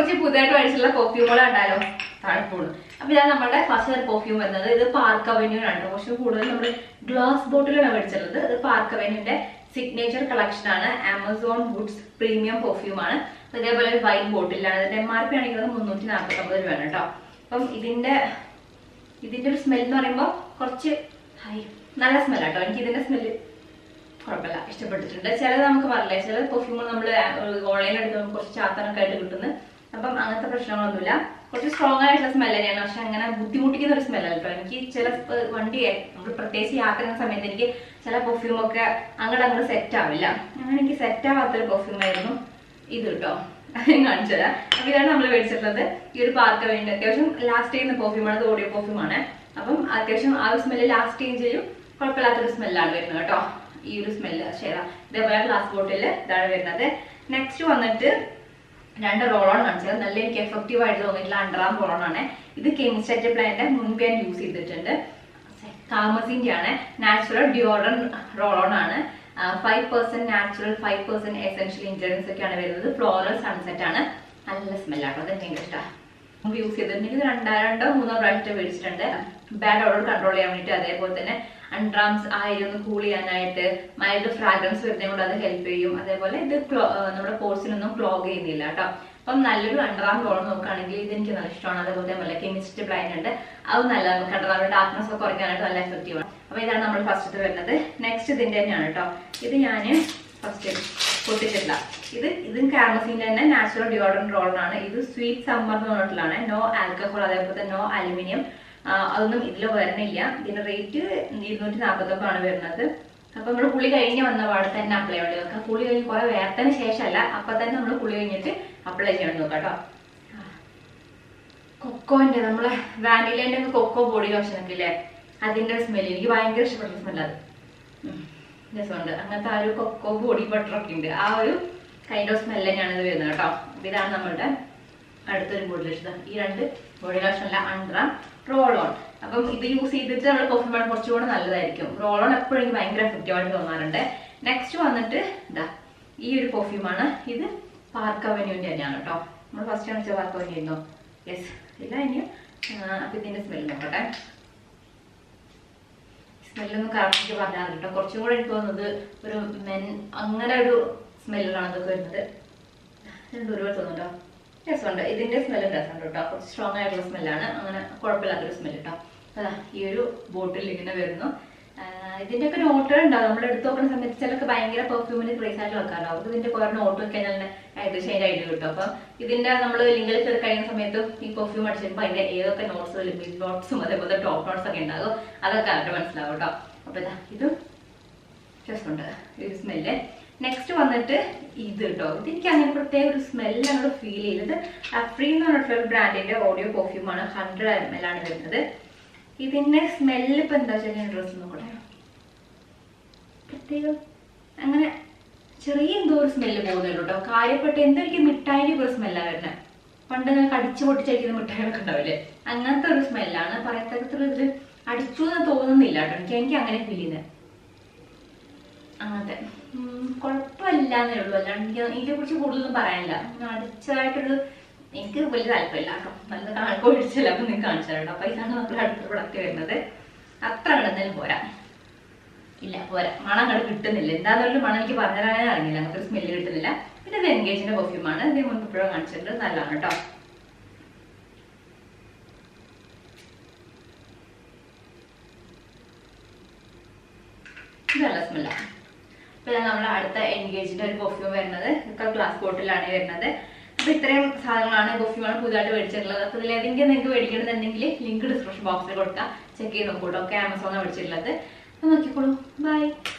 കുറച്ച് പുതിയതായിട്ട് മേടിച്ചിട്ടുള്ള പെർഫ്യൂമുകൾ ഉണ്ടാലോ താഴെപ്പോഴും. അപ്പൊ ഇതാണ് നമ്മുടെ ഫസ്റ്റ് പെർഫ്യൂം വരുന്നത്. ഇത് പാർക്ക് അവന്യൂനാണ്. പക്ഷെ കൂടുതൽ നമ്മൾ ഗ്ലാസ് ബോട്ടിലാണ് മേടിച്ചിട്ടുള്ളത്. ഇത് പാർക്ക് അവന്യൂന്റെ സിഗ്നേച്ചർ കളക്ഷൻ ആണ്. ആമസോൺ വുഡ്സ് പ്രീമിയം പെർഫ്യൂം ആണ്. ഇതേപോലെ ഒരു വൈറ്റ് ബോട്ടിലാണ്. ഇതിന്റെ MRP ആണെങ്കിൽ 349 രൂപയാണ് കേട്ടോ. അപ്പം ഇതിന്റെ ഒരു സ്മെൽ എന്ന് പറയുമ്പോൾ കുറച്ച് നല്ല സ്മെല്ലാട്ടോ. എനിക്ക് ഇതിന്റെ സ്മെല്ല് കുഴപ്പമില്ല, ഇഷ്ടപ്പെട്ടിട്ടുണ്ട്. ചിലത് നമുക്ക് പറയില്ലേ, ചില പെർഫ്യൂമുകൾ നമ്മൾ ഓൺലൈനിൽ എടുക്കുമ്പോൾ കുറച്ച് ചാത്തനൊക്കെ ആയിട്ട് കിട്ടുന്നത്. അപ്പം അങ്ങനത്തെ പ്രശ്നങ്ങളൊന്നുമില്ല. കുറച്ച് സ്ട്രോങ് ആയിട്ടുള്ള സ്മെല്ല് തന്നെയാണ്. പക്ഷെ അങ്ങനെ ബുദ്ധിമുട്ടിക്കുന്ന ഒരു സ്മെല്ലല്ല കേട്ടോ. എനിക്ക് ചില വണ്ടിയെ നമ്മൾ പ്രത്യേകിച്ച് യാത്ര ചെയ്യുന്ന സമയത്ത് എനിക്ക് ചില പെർഫ്യൂമൊക്കെ അങ്ങോട്ട് സെറ്റ് ആവില്ല. അങ്ങനെ എനിക്ക് സെറ്റ് ആവാത്തൊരു പെർഫ്യൂമായിരുന്നു ഇത് കേട്ടോ. ഞാൻ കാണിച്ചു തരാം. അപ്പൊ ഇതാണ് നമ്മൾ മേടിച്ചിട്ടുള്ളത്. ഈ ഒരു പാർക്ക് വേണ്ടി അത്യാവശ്യം ലാസ്റ്റ് ചെയ്യുന്ന പെർഫ്യൂമാണ്. ഇത് ഓഡിയോ പെർഫ്യൂമാണ്. അപ്പം അത്യാവശ്യം ആ ഒരു സ്മെല്ല് ലാസ്റ്റ് ചെയ്യുകയും ചെയ്യും. കുഴപ്പമില്ലാത്തൊരു സ്മെല്ലാണ് വരുന്നത് കേട്ടോ. ഈ ഒരു സ്മെല്ല് ശരി. ഇതേപോലെ ഗ്ലാസ് ബോട്ടിൽ ഇതാണ് വരുന്നത്. നെക്സ്റ്റ് വന്നിട്ട് 2 റോളോൺ കാണിച്ചത്. നല്ല എനിക്ക് എഫക്റ്റീവ് ആയിട്ട് തോന്നിയിട്ടുള്ള അണ്ടറാം റോളോൺ ആണ്. ഇത് കെമിസ്റ്ററ്റ് പ്ലാന്റെ മുൻപ് ഞാൻ യൂസ് ചെയ്തിട്ടുണ്ട്. കാമസിന്റെ ആണ്. നാച്ചുറൽ ഡിയോഡൻ റോളോൺ ആണ്. 5% നാച്ചുറൽ 5% എസെൻഷ്യൽ ഇൻഗ്രീഡിയൻസ് ഒക്കെയാണ് വരുന്നത്. ഫ്ലോറൽ സൺസെറ്റ് ആണ്. നല്ല സ്മെല്ലാട്ടോ. അത് എനിക്ക് ഇഷ്ടമാണ്. യൂസ് ചെയ്തിട്ടുണ്ടെങ്കിൽ 2-3 പ്രാവശ്യം മേടിച്ചിട്ടുണ്ട്. ബാഡ് ഓർഡർ കൺട്രോൾ ചെയ്യാൻ വേണ്ടിയിട്ട്. അതേപോലെ തന്നെ അൺട്രാംസ് ആയി ഒന്ന് കൂൾ ചെയ്യാനായിട്ട് മൈൽഡ് ഫ്രാഗ്രൻസ് വരുന്നത് കൊണ്ട് അത് ഹെൽപ്പ് ചെയ്യും. അതേപോലെ ഇത് നമ്മുടെ പോർസിനൊന്നും ക്ലോഗ് ചെയ്യുന്നില്ല കേട്ടോ. അപ്പം നല്ലൊരു അണ്ടറാം റോൾ നോക്കുകയാണെങ്കിൽ ഇത് എനിക്ക് നല്ല ഇഷ്ടമാണ്. അതേപോലെ തന്നെ കെമിസ്ട്രി പ്ലാൻ ഉണ്ട്. അത് നല്ല നമുക്ക് അണ്ടറാമിന്റെ ഡാർക്ക്നെസ് ഒക്കെ കുറയ്ക്കാനായിട്ട് നല്ല എഫക്റ്റീവ് ആണ്. അപ്പൊ ഇതാണ് നമ്മൾ ഫസ്റ്റ് വരുന്നത്. നെക്സ്റ്റ് ഇതിന്റെ തന്നെയാണ് കേട്ടോ. ഇത് ഞാൻ ഫസ്റ്റ് പൊട്ടിച്ചിട്ടില്ല. ഇതും കാമസിന്റെ തന്നെ നാച്ചുറൽ ഡിയോഡറന്റ് റോളാണ്. ഇത് സ്വീറ്റ് സമ്മർ എന്ന് പറഞ്ഞിട്ടുള്ളതാണ്. നോ ആൽക്കഹോൾ, അതേപോലെ തന്നെ നോ അലുമിനിയം, അതൊന്നും ഇതിൽ വരണില്ല. ഇതിന്റെ റേറ്റ് 249 ആണ് വരുന്നത്. അപ്പൊ നമ്മൾ കുളി കഴിഞ്ഞ് വന്ന പാടെ തന്നെ അപ്ലൈ ചെയ്യേണ്ടി നോക്കാം. കുളി കഴിഞ്ഞ് കുറെ വേർത്തതിന് ശേഷമല്ല, അപ്പൊ തന്നെ നമ്മൾ കുളി കഴിഞ്ഞിട്ട് അപ്ലൈ ചെയ്യാൻ നോക്കാം കേട്ടോ. കൊക്കോന്റെ നമ്മളെ വാനിലേന്റെ കൊക്കോ ബോഡി ലോഷൻ ഒക്കെ ഇല്ലേ, അതിന്റെ സ്മെല്ല് എനിക്ക് ഭയങ്കര ഇഷ്ടപ്പെട്ട സ്മെല്ല്. അത് രസമുണ്ട്. അങ്ങനത്തെ ആ ഒരു കൊക്കോ ബോഡി ബട്ടർ ഒക്കെ ഉണ്ട്. ആ ഒരു കൈൻഡ് ഓഫ് സ്മെല്ല് തന്നെയാണ് ഇത് വരുന്നത് കേട്ടോ. ഇതാണ് നമ്മളുടെ അടുത്തൊരു ബോഡി ലോഷൻ. ഈ 2 ബോഡി ലോഷൻ അല്ല, അണ്ടറാം റോൾ ഓൺ. അപ്പം ഇത് യൂസ് ചെയ്തിട്ട് നമ്മൾ പെർഫ്യൂം ആണ് കുറച്ചുകൂടെ നല്ലതായിരിക്കും. റോൾ ഓൺ എപ്പോഴും എനിക്ക് ഭയങ്കര എഫക്റ്റീവ് ആയിട്ട് തോന്നാറുണ്ട്. നെക്സ്റ്റ് വന്നിട്ട് ഇതാ ഈ ഒരു പെർഫ്യൂമാണ്. ഇത് പാർക്ക് അവന്യൂന്റെ തന്നെയാണ് കേട്ടോ. നമ്മൾ ഫസ്റ്റ് കാണിച്ച പാർക്ക് അവന്യൂ ആയിരുന്നോ? യെസ്. ഇല്ല ഇനി അപ്പൊ ഇതിന്റെ സ്മെല്ല് നോക്കട്ടെ. സ്മെല്ലൊന്നും കറക്റ്റ് പറഞ്ഞാൽ കേട്ടോ. കുറച്ചും കൂടെ എനിക്ക് തോന്നുന്നത് ഒരു അങ്ങനെ ഒരു സ്മെല്ലാണ് അതൊക്കെ വരുന്നത്. ഒരുപാട് തോന്നുന്നുണ്ടോ? രസമുണ്ട്. ഇതിന്റെ സ്മെല്ല് രസമുണ്ട് കേട്ടോ. കുറച്ച് സ്ട്രോങ് ആയിട്ടുള്ള സ്മെല്ലാണ്. അങ്ങനെ കുഴപ്പമില്ലാത്തൊരു സ്മെല്ല് കേട്ടോ. അതാ ഈ ഒരു ബോട്ടിൽ ഇങ്ങനെ വരുന്നു. ഇതിന്റെ ഒക്കെ നോട്ടുകൾ ഉണ്ടാവും. നമ്മൾ എടുത്ത് നോക്കുന്ന സമയത്ത് ചിലർക്ക് ഭയങ്കര പെർഫ്യൂമിന് ക്രേസ് ആയിട്ട് വെക്കാറുണ്ടാവും. ഇതിന്റെ കുറെ നോട്ട് വെക്കാൻ ആയിട്ട് ചേഞ്ച് ആയിട്ട് കിട്ടും. അപ്പൊ ഇതിന്റെ നമ്മൾ ലിങ്കിൽ കയറി കഴിയുന്ന സമയത്ത് ഈ പെർഫ്യൂം അടിച്ചപ്പോൾ അതിന്റെ ഏതൊക്കെ നോട്ട്സ്, മിഡ് നോട്ട്സും അതേപോലെ ടോപ്പ് നോട്ട്സ് ഒക്കെ ഉണ്ടാകും. അതൊക്കെ ആയിട്ട് മനസ്സിലാവും കേട്ടോ. അപ്പൊ ഇതാ ഇതും രസമുണ്ട് ഈ സ്മെല്ല്. നെക്സ്റ്റ് വന്നിട്ട് ഇത് കേട്ടോ. ഇതെനിക്ക് അങ്ങനെ പ്രത്യേക ഒരു സ്മെല്ലാണ് ഫീൽ ചെയ്തത്. അഫ്രീ എന്ന് പറഞ്ഞിട്ടുള്ള ഒരു ബ്രാൻഡിന്റെ ഓഡിയോ പെർഫ്യൂമാണ്. 100 ml ആണ് വരുന്നത്. ഇതിന്റെ സ്മെല്ല് ഇപ്പൊ എന്താ വെച്ചാൽ ഡ്രസ്സ് നോക്കട്ടെ. പ്രത്യേകം അങ്ങനെ ചെറിയ എന്തോ ഒരു സ്മെല്ല് പോകുന്നുള്ളൂ കേട്ടോ. കാര്യപ്പെട്ട എന്തോ എനിക്ക് മിഠായിന്റെ ഒരു സ്മെല്ലാണ് വരുന്നത്. പണ്ട് ഞാൻ കടിച്ചു പൊട്ടിച്ചടിക്കുന്ന മിഠായികളൊക്കെ ഉണ്ടാവില്ലേ, അങ്ങനത്തെ ഒരു സ്മെല്ലാണ്. പറയത്തക്കത്തിൽ ഇതിൽ അടിച്ചു എന്ന് തോന്നുന്നില്ല കേട്ടോ. എനിക്ക് അങ്ങനെ ഫീൽ ചെയ്യുന്നത്. അങ്ങനത്തെ കുഴപ്പമില്ലാന്നേ ഉള്ളൂ. അല്ലാണ്ട് എനിക്ക് ഇതിനെ കുറിച്ച് കൂടുതലൊന്നും പറയാനില്ല. അടിച്ചതായിട്ടൊരു എനിക്ക് വലിയ താല്പര്യമില്ല കേട്ടോ. നല്ല ഒഴിച്ചില്ല. അപ്പൊ നിങ്ങൾക്ക് കാണിച്ചു തരാം കേട്ടോ. അപ്പൊ ഇതാണ് നമ്മുടെ അടുത്ത പ്രൊഡക്റ്റ് വരുന്നത്. അത്ര കിടന്നാലും പോരാ. ഇല്ല പോരാ, മണം അങ്ങോട്ട് കിട്ടുന്നില്ല. എന്താണെങ്കിലും മണം എനിക്ക് പറഞ്ഞു തരാനേ അറിയില്ല. അങ്ങനത്തെ ഒരു സ്മെല്ല് കിട്ടുന്നില്ല. പിന്നെ ഇത് എൻഗേജിന്റെ പെർഫ്യൂമാണ്. ഇത് മുൻപ് ഇപ്പോഴും കാണിച്ചിട്ടുണ്ട്. നല്ലതാണ് കേട്ടോ. ഇത് നല്ല സ്മെല്ലാണ്. അപ്പൊ നമ്മൾ അടുത്ത എൻഗേജിന്റെ ഒരു പെർഫ്യൂം വരുന്നത് ഗ്ലാസ് ബോട്ടിലാണ് വരുന്നത്. അപ്പൊ ഇത്രയും സാധനങ്ങളാണ് പെർഫ്യൂമാണ് പുതുതായിട്ട് മേടിച്ചിട്ടുള്ളത്. അപ്പൊ ഇതിൽ ഏതെങ്കിലും നിങ്ങൾക്ക് മേടിക്കണമെന്നുണ്ടെങ്കിൽ ലിങ്ക് ഡിസ്ക്രിപ്ഷൻ ബോക്സിൽ കൊടുക്കാം. ചെക്ക് ചെയ്ത് നോക്കൂട്ടോ. ഒക്കെ ആമസോണിൽ മേടിച്ചിട്ടുള്ളത്. നോക്കിക്കോളൂ. ബൈ.